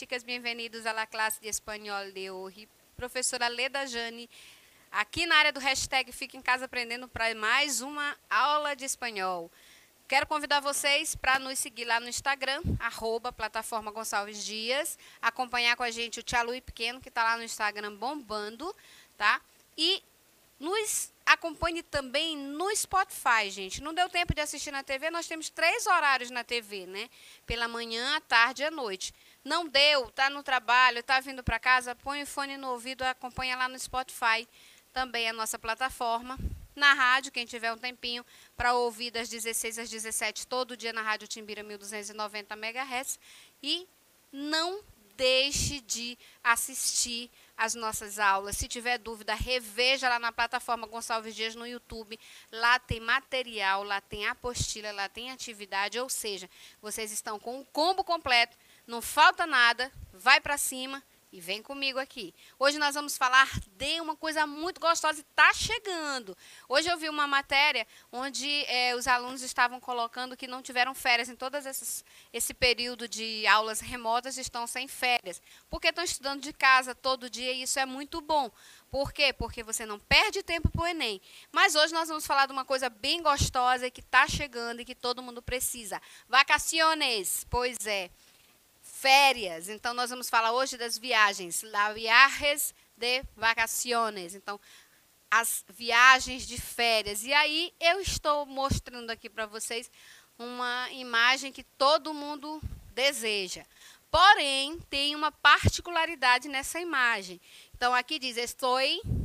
chicas, bem-vindos à classe de espanhol de hoje. Professora Leda Jane, aqui na área do hashtag Fica em Casa Aprendendo para mais uma aula de espanhol. Quero convidar vocês para nos seguir lá no Instagram, @plataforma Gonçalves Dias, acompanhar com a gente o Tia Lui Pequeno, que está lá no Instagram bombando, tá? E nos acompanhe também no Spotify, gente. Não deu tempo de assistir na TV, nós temos 3 horários na TV, né? Pela manhã, à tarde e à noite. Não deu, tá no trabalho, tá vindo para casa, põe o fone no ouvido, acompanha lá no Spotify, também a nossa plataforma. Na rádio, quem tiver um tempinho para ouvir das 16 às 17, todo dia na Rádio Timbira 1290 MHz. E não deixe de assistir as nossas aulas. Se tiver dúvida, reveja lá na plataforma Gonçalves Dias no YouTube. Lá tem material, lá tem apostila, lá tem atividade. Ou seja, vocês estão com um combo completo, não falta nada, vai para cima e vem comigo aqui. Hoje nós vamos falar de uma coisa muito gostosa e está chegando. Hoje eu vi uma matéria onde os alunos estavam colocando que não tiveram férias em todas esse período de aulas remotas, estão sem férias. Porque estão estudando de casa todo dia e isso é muito bom. Por quê? Porque você não perde tempo para o Enem. Mas hoje nós vamos falar de uma coisa bem gostosa e que está chegando e que todo mundo precisa. Vacaciones, pois é. Férias. Então, nós vamos falar hoje das viagens. Las viajes de vacaciones. Então, as viagens de férias. E aí, eu estou mostrando aqui para vocês uma imagem que todo mundo deseja. Porém, tem uma particularidade nessa imagem. Então, aqui diz, estou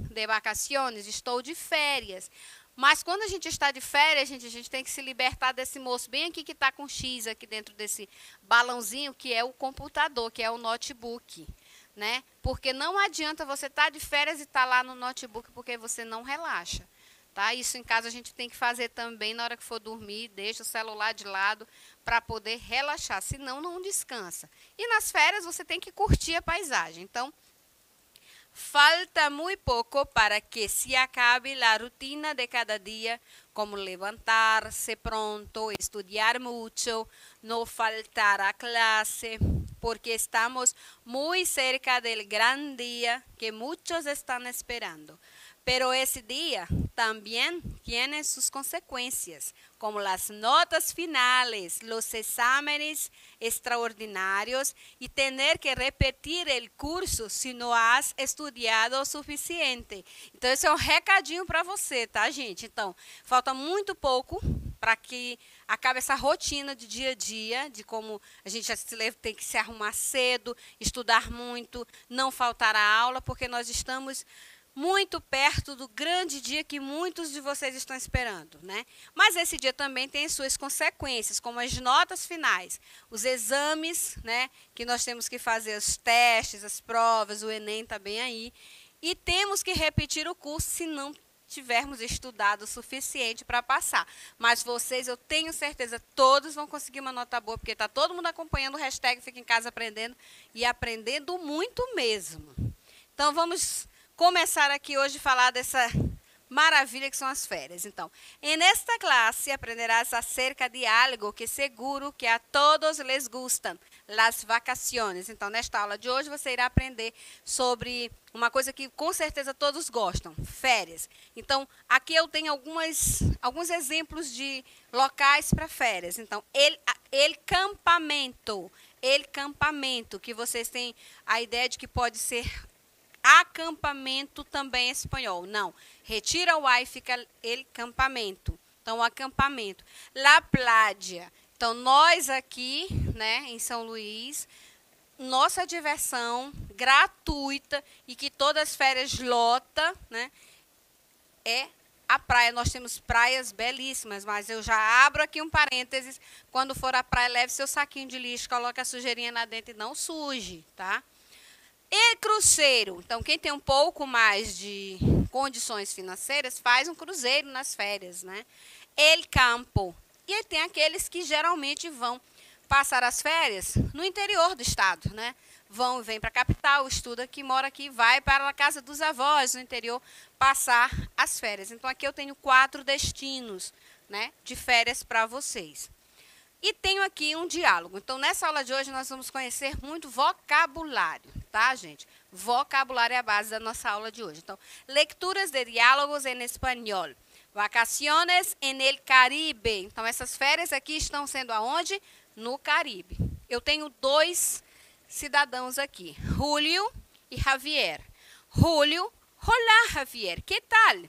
de vacaciones, estou de férias. Mas quando a gente está de férias, a gente tem que se libertar desse moço bem aqui que está com X aqui dentro desse balãozinho, que é o computador, que é o notebook, né? Porque não adianta você estar de férias e estar lá no notebook, porque você não relaxa, tá? Isso em casa a gente tem que fazer também na hora que for dormir, deixa o celular de lado para poder relaxar, senão não descansa. E nas férias você tem que curtir a paisagem. Então, falta muy poco para que se acabe la rutina de cada día, como levantarse pronto, estudiar mucho, no faltar a clase, porque estamos muy cerca del gran día que muchos están esperando. Pero ese día también tiene sus consecuencias, como las notas finales, los exámenes extraordinarios y tener que repetir el curso se não has estudado o suficiente. Então, esse é um recadinho para você, tá, gente? Então, falta muito pouco para que acabe essa rotina de dia a dia, de como a gente tem que se arrumar cedo, estudar muito, não faltar a aula, porque nós estamos muito perto do grande dia que muitos de vocês estão esperando, né? Mas esse dia também tem suas consequências, como as notas finais, os exames, né? Que nós temos que fazer os testes, as provas, o Enem está bem aí. E temos que repetir o curso se não tivermos estudado o suficiente para passar. Mas vocês, eu tenho certeza, todos vão conseguir uma nota boa, porque está todo mundo acompanhando o hashtag Fica em Casa Aprendendo e aprendendo muito mesmo. Então, vamos começar aqui hoje a falar dessa maravilha que são as férias. Então, nesta classe aprenderás acerca de algo que seguro que a todos les gustan, las vacaciones. Então, nesta aula de hoje você irá aprender sobre uma coisa que com certeza todos gostam, férias. Então, aqui eu tenho alguns exemplos de locais para férias. Então, el campamento, que vocês têm a ideia de que pode ser acampamento também em espanhol. Não. Retira o A e fica el campamento. Então, acampamento. La playa. Então, nós aqui, né, em São Luís, nossa diversão gratuita e que todas as férias lota, né, é a praia. Nós temos praias belíssimas, mas eu já abro aqui um parênteses. Quando for à praia, leve seu saquinho de lixo, coloque a sujeirinha lá dentro e não suje, tá? E cruzeiro. Então, quem tem um pouco mais de condições financeiras, faz um cruzeiro nas férias, né? El campo. E tem aqueles que geralmente vão passar as férias no interior do estado, né? Vem para a capital, estuda aqui, mora aqui, vai para a casa dos avós no interior passar as férias. Então, aqui eu tenho 4 destinos, né, de férias para vocês. E tenho aqui um diálogo. Então, nessa aula de hoje, nós vamos conhecer muito vocabulário, tá, gente? Vocabulário é a base da nossa aula de hoje. Então, lecturas de diálogos em espanhol. Vacaciones en el Caribe. Então, essas férias aqui estão sendo aonde? No Caribe. Eu tenho dois cidadãos aqui, Julio e Javier. Julio, olá, Javier, que tal?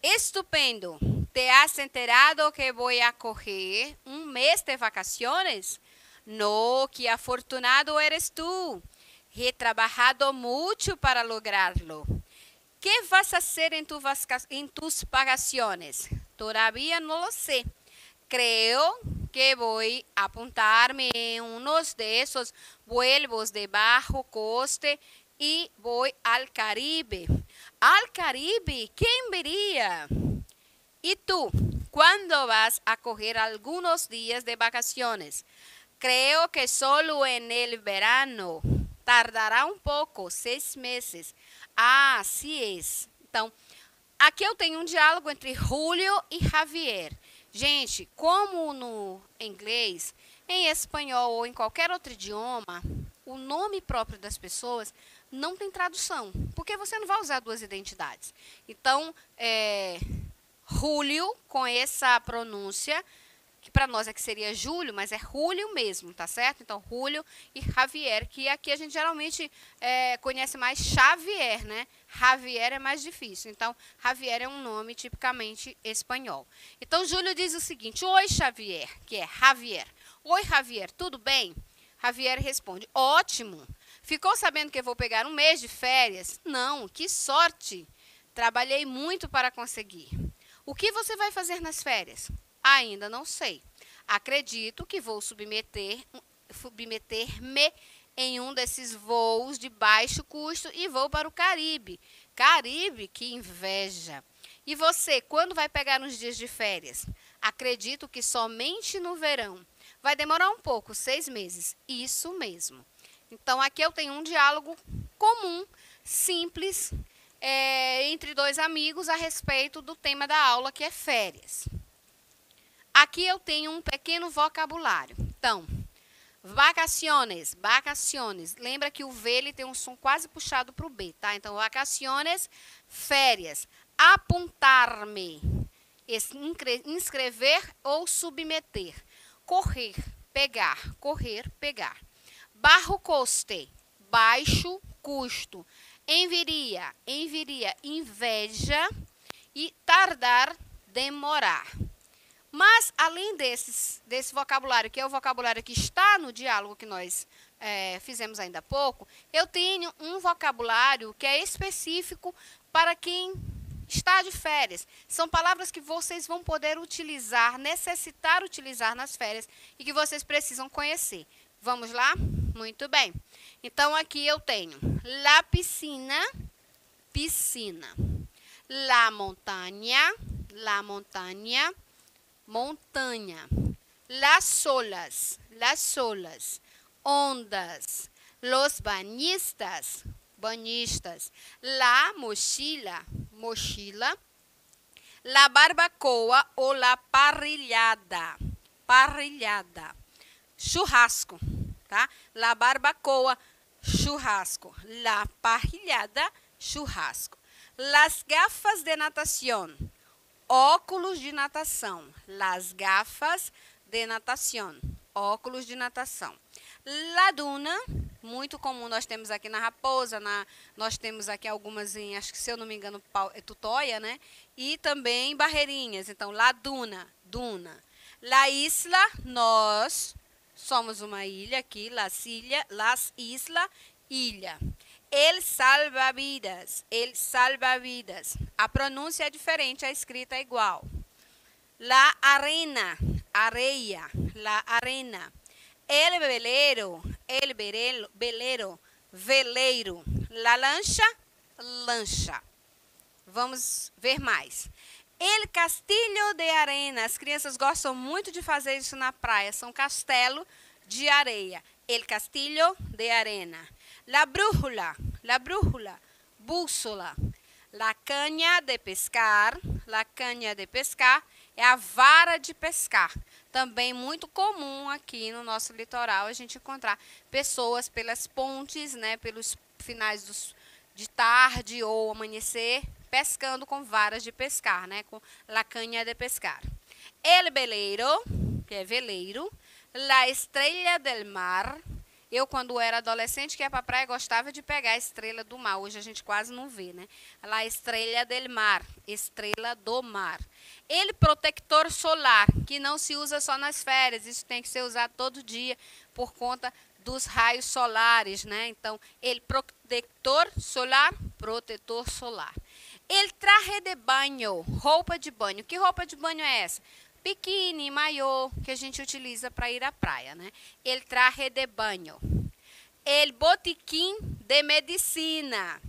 Estupendo. ¿Te has enterado que voy a coger un mes de vacaciones? No, qué afortunado eres tú. He trabajado mucho para lograrlo. ¿Qué vas a hacer en tus vacaciones? Todavía no lo sé. Creo que voy a apuntarme en unos de esos vuelos de bajo coste y voy al Caribe. ¿Al Caribe? ¿Quién vería? ¿Y tú? ¿Cuándo vas a coger algunos días de vacaciones? Creo que solo en el verano. Tardará um pouco, 6 meses. Ah, assim é. Então, aqui eu tenho um diálogo entre Julio e Javier. Gente, como no inglês, em espanhol ou em qualquer outro idioma, o nome próprio das pessoas não tem tradução, porque você não vai usar duas identidades. Então, Julio, com essa pronúncia, que para nós aqui seria Júlio, mas é Julio mesmo, tá certo? Então, Julio e Javier, que aqui a gente geralmente conhece mais Xavier, né? Javier é mais difícil. Então, Javier é um nome tipicamente espanhol. Então, Júlio diz o seguinte: Oi, Xavier, que é Javier. Oi, Javier, tudo bem? Javier responde: Ótimo. Ficou sabendo que eu vou pegar um mês de férias? Não, que sorte. Trabalhei muito para conseguir. O que você vai fazer nas férias? Ainda não sei. Acredito que vou submeter-me em um desses voos de baixo custo e vou para o Caribe. Caribe, que inveja! E você, quando vai pegar uns dias de férias? Acredito que somente no verão. Vai demorar um pouco, 6 meses. Isso mesmo. Então, aqui eu tenho um diálogo comum, simples, entre dois amigos a respeito do tema da aula, que é férias. Aqui eu tenho um pequeno vocabulário. Então, vacaciones, vacaciones. Lembra que o V ele tem um som quase puxado para o B, tá? Então, vacaciones, férias. Apuntar-me, inscrever ou submeter. Correr, pegar, correr, pegar. Bajo coste, baixo custo. Enviria, inveja. E tardar, demorar. Mas, além desse vocabulário, que é o vocabulário que está no diálogo que nós fizemos ainda há pouco, eu tenho um vocabulário que é específico para quem está de férias. São palavras que vocês vão poder utilizar, necessitar utilizar nas férias e que vocês precisam conhecer. Vamos lá? Muito bem. Então, aqui eu tenho la piscina, piscina. La montaña, montanha. Las olas. Ondas. Los bañistas, banhistas. La mochila, mochila. La barbacoa ou la parrilhada, parrilhada. Churrasco, tá? La barbacoa, churrasco. La parrilhada, churrasco. Las gafas de natação, óculos de natação. Las gafas de natação, óculos de natação. La duna, muito comum, nós temos aqui na Raposa, nós temos aqui algumas em, acho que se eu não me engano, Tutóia, né? E também Barreirinhas. Então, la duna, duna. La isla, nós somos uma ilha aqui, las isla, ilha. El salva-vidas, el salva-vidas. A pronúncia é diferente, a escrita é igual. La arena, areia, la arena. El velero, veleiro. La lancha, lancha. Vamos ver mais. El castillo de arena. As crianças gostam muito de fazer isso na praia. São castelo de areia. El castillo de arena. La brújula, bússola. La caña de pescar, la caña de pescar, é a vara de pescar. Também muito comum aqui no nosso litoral a gente encontrar pessoas pelas pontes, né, pelos finais de tarde ou amanhecer, pescando com varas de pescar, né, com la caña de pescar. El veleiro, que é veleiro, la estrella del mar. Eu, quando era adolescente, que ia para a praia, gostava de pegar a estrela do mar. Hoje a gente quase não vê, né? La estrella del mar, estrela do mar. El protector solar, que não se usa só nas férias, isso tem que ser usado todo dia por conta dos raios solares, né? Então, el protector solar, protetor solar. El traje de banho, roupa de banho. Que roupa de banho é essa? Biquíni, maiô, que a gente utiliza para ir à praia, né? El traje de banho. El botiquim de medicina.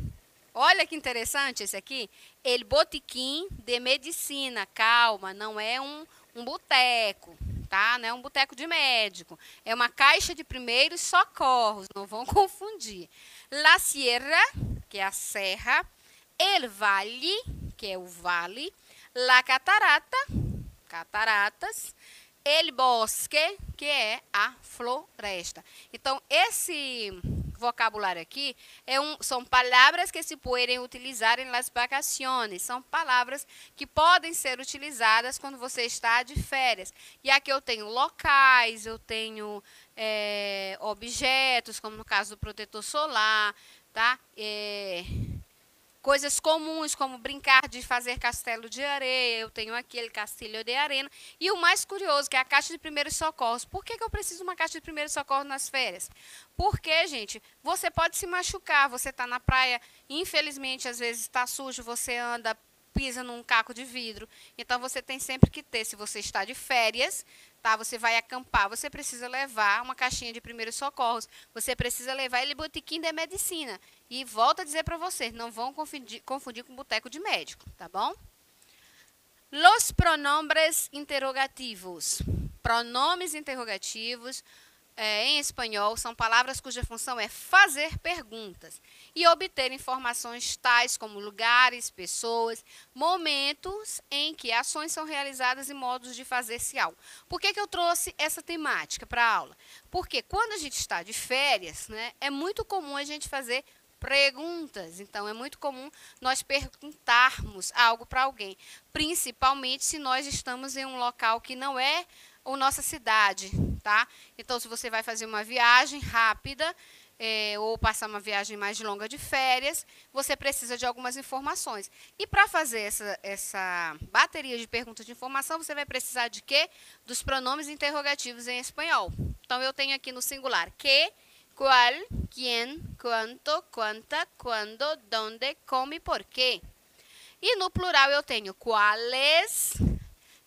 Olha que interessante esse aqui. El botiquim de medicina. Calma, não é um boteco, tá? Não é um boteco de médico. É uma caixa de primeiros socorros, não vão confundir. La sierra, que é a serra. El valle, que é o vale. La catarata, cataratas, el bosque, que é a floresta. Então, esse vocabulário aqui são palavras que se podem utilizar em las vacaciones. São palavras que podem ser utilizadas quando você está de férias. E aqui eu tenho locais, eu tenho objetos, como no caso do protetor solar, tá? Coisas comuns, como brincar de fazer castelo de areia. Eu tenho aqui o castilho de arena. E o mais curioso, que é a caixa de primeiros socorros. Por que eu preciso de uma caixa de primeiros socorros nas férias? Porque, gente, você pode se machucar. Você está na praia, infelizmente, às vezes está sujo, você anda, pisa num caco de vidro. Então, você tem sempre que ter, se você está de férias, tá? Você vai acampar, você precisa levar uma caixinha de primeiros socorros. Você precisa levar ele botiquim de medicina. E volto a dizer para vocês, não vão confundir com boteco de médico, tá bom? Los pronombres interrogativos. Pronomes interrogativos, em espanhol, são palavras cuja função é fazer perguntas e obter informações tais como lugares, pessoas, momentos em que ações são realizadas e modos de fazer-se algo. Por que eu trouxe essa temática para a aula? Porque quando a gente está de férias, né, é muito comum a gente fazer perguntas. Então, é muito comum nós perguntarmos algo para alguém, principalmente se nós estamos em um local que não é a nossa cidade, tá? Então, se você vai fazer uma viagem rápida, ou passar uma viagem mais longa de férias, você precisa de algumas informações. E para fazer essa bateria de perguntas de informação, você vai precisar de quê? Dos pronomes interrogativos em espanhol. Então, eu tenho aqui no singular que, qual, quién, cuánto, cuánta, cuándo, dónde, como e por quê. E no plural eu tenho quales,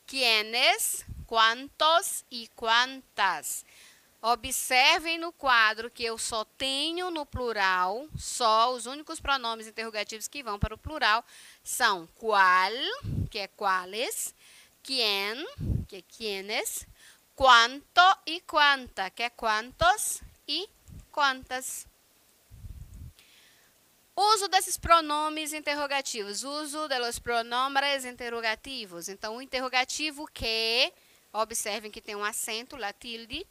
quiénes, quantos e quantas. Observem no quadro que eu só tenho no plural, só os únicos pronomes interrogativos que vão para o plural são qual, que é quales, quién, que é quiénes, cuánto e quanta, que é quantos e quantas. Uso desses pronomes interrogativos. Uso dos pronombres interrogativos. Então, o interrogativo que, observem que tem um acento, la tilde,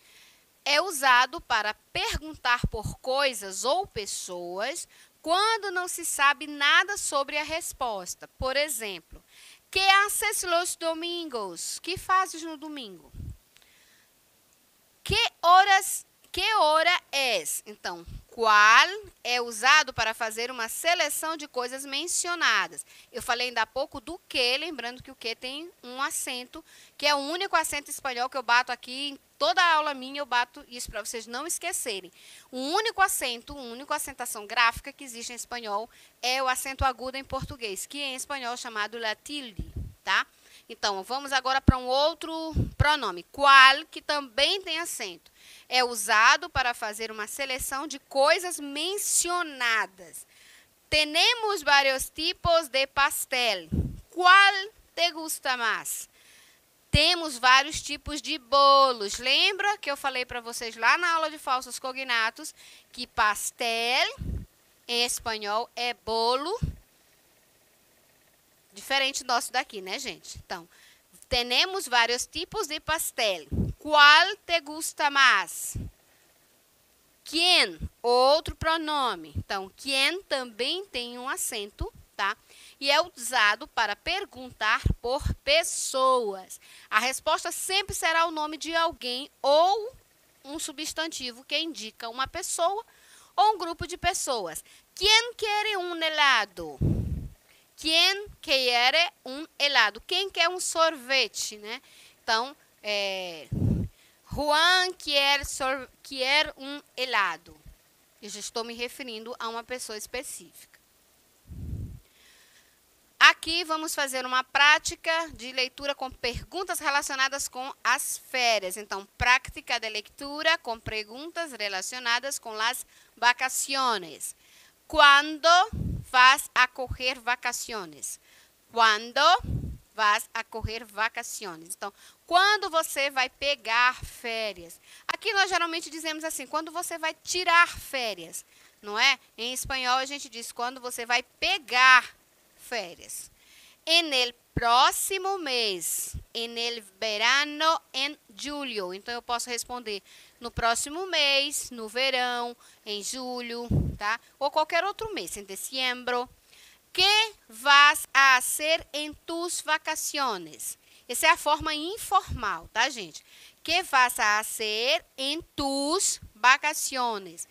é usado para perguntar por coisas ou pessoas quando não se sabe nada sobre a resposta. Por exemplo, que haces los domingos? Que fazes no domingo? Que hora és? Então, qual é usado para fazer uma seleção de coisas mencionadas. Eu falei ainda há pouco do que, lembrando que o que tem um acento, que é o único acento espanhol que eu bato aqui, em toda a aula minha eu bato isso para vocês não esquecerem. O único acento, a única acentação gráfica que existe em espanhol é o acento agudo em português, que em espanhol é chamado la tilde, tá? Então, vamos agora para um outro pronome, qual, que também tem acento. É usado para fazer uma seleção de coisas mencionadas. Tenemos vários tipos de pastel. Qual te gusta mais? Temos vários tipos de bolos. Lembra que eu falei para vocês lá na aula de falsos cognatos que pastel, em espanhol, é bolo. Diferente do nosso daqui, né, gente? Então, temos vários tipos de pastel. Qual te gusta mais? Quem? Outro pronome. Então, quem também tem um acento, tá? E é usado para perguntar por pessoas. A resposta sempre será o nome de alguém ou um substantivo que indica uma pessoa ou um grupo de pessoas. Quem quer um helado? Quem quer um helado? Quem quer um sorvete, né? Então, Juan quer um helado. Eu já estou me referindo a uma pessoa específica. Aqui vamos fazer uma prática de leitura com perguntas relacionadas com as férias. Então, prática de leitura com perguntas relacionadas com as vacaciones. Quando vas a coger vacaciones? Quando vas a coger vacaciones? Então, quando você vai pegar férias? Aqui nós geralmente dizemos assim, quando você vai tirar férias, não é? Em espanhol a gente diz quando você vai pegar férias. En el próximo mês, en el verano, en julio. Então, eu posso responder no próximo mês, no verão, em julho, tá? Ou qualquer outro mês, em dezembro. Que vas a hacer en tus vacaciones? Essa é a forma informal, tá, gente? Que vas a hacer en tus vacaciones?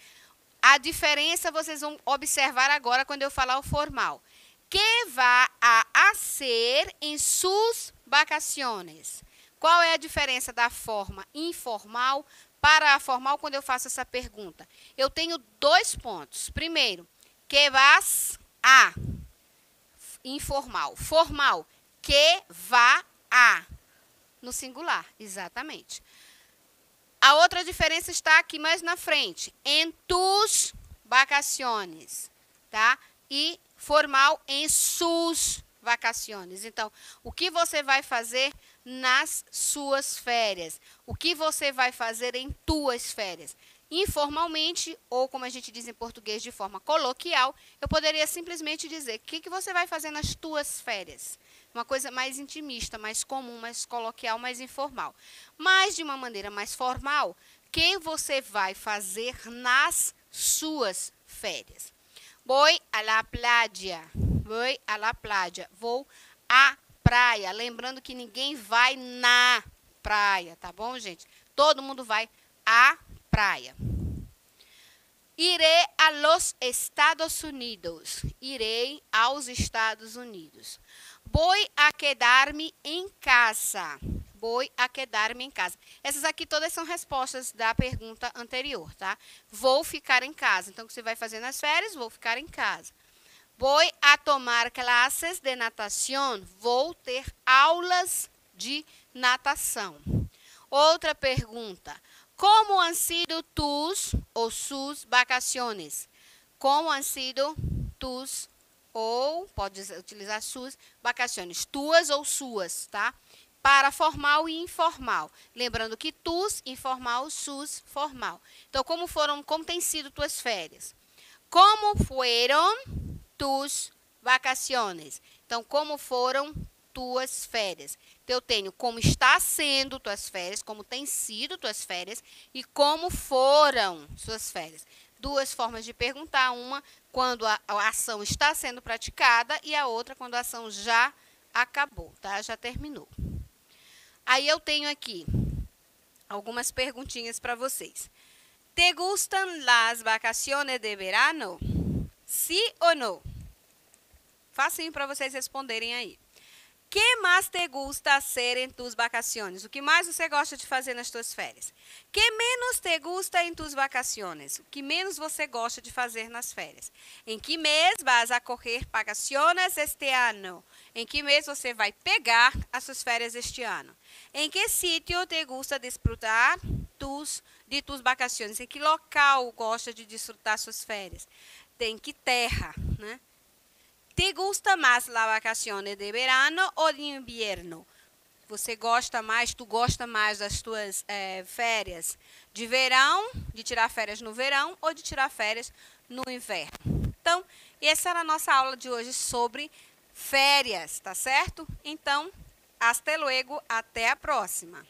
A diferença vocês vão observar agora quando eu falar o formal. Que va a hacer en sus vacaciones? Qual é a diferença da forma informal para a formal quando eu faço essa pergunta? Eu tenho 2 pontos. Primeiro, que vas a. Informal. Formal, que va a. No singular, exatamente. A outra diferença está aqui mais na frente. En tus vacaciones, tá? E formal em sus vacaciones. Então, o que você vai fazer nas suas férias? O que você vai fazer em tuas férias? Informalmente, ou como a gente diz em português de forma coloquial, eu poderia simplesmente dizer, o que você vai fazer nas tuas férias? Uma coisa mais intimista, mais comum, mais coloquial, mais informal. Mas, de uma maneira mais formal, o que você vai fazer nas suas férias? Voy a la playa. Voy a la playa. Vou à praia. Lembrando que ninguém vai na praia, tá bom, gente? Todo mundo vai à praia. Iré a los Estados Unidos. Irei aos Estados Unidos. Voy a quedar-me em casa. Voy a quedar-me em casa. Essas aqui todas são respostas da pergunta anterior, tá? Vou ficar em casa. Então, o que você vai fazer nas férias? Vou ficar em casa. Voy a tomar clases de natação. Vou ter aulas de natação. Outra pergunta. Como han sido tus ou sus vacaciones? Como han sido tus ou, pode utilizar sus vacaciones. Tuas ou suas, tá? Para formal e informal. Lembrando que tus, informal, sus, formal. Então, como tem sido tuas férias? Como foram tus vacaciones? Então, como foram tuas férias? Então, eu tenho como está sendo tuas férias, como tem sido tuas férias e como foram suas férias. 2 formas de perguntar, uma quando a ação está sendo praticada e a outra quando a ação já acabou, tá? Já terminou. Aí eu tenho aqui algumas perguntinhas para vocês. ¿Te gustan las vacaciones de verano? Sí ou não? Facinho para vocês responderem aí. Que mais te gusta hacer en tus vacaciones? O que mais você gosta de fazer nas tuas férias? Que menos te gusta en tus vacaciones? O que menos você gosta de fazer nas férias? Em que mês vas a coger vacaciones este ano? Em que mês você vai pegar as suas férias este ano? Em que sítio te gusta disfrutar de tus vacaciones? Em que local gosta de desfrutar suas férias? Em que terra, né? ¿Te gusta más la vacaciones de verano ou de invierno? Você gosta mais, tu gosta mais das tuas férias de verão, de tirar férias no verão ou de tirar férias no inverno? Então, essa era a nossa aula de hoje sobre férias, tá certo? Então, hasta luego, até a próxima.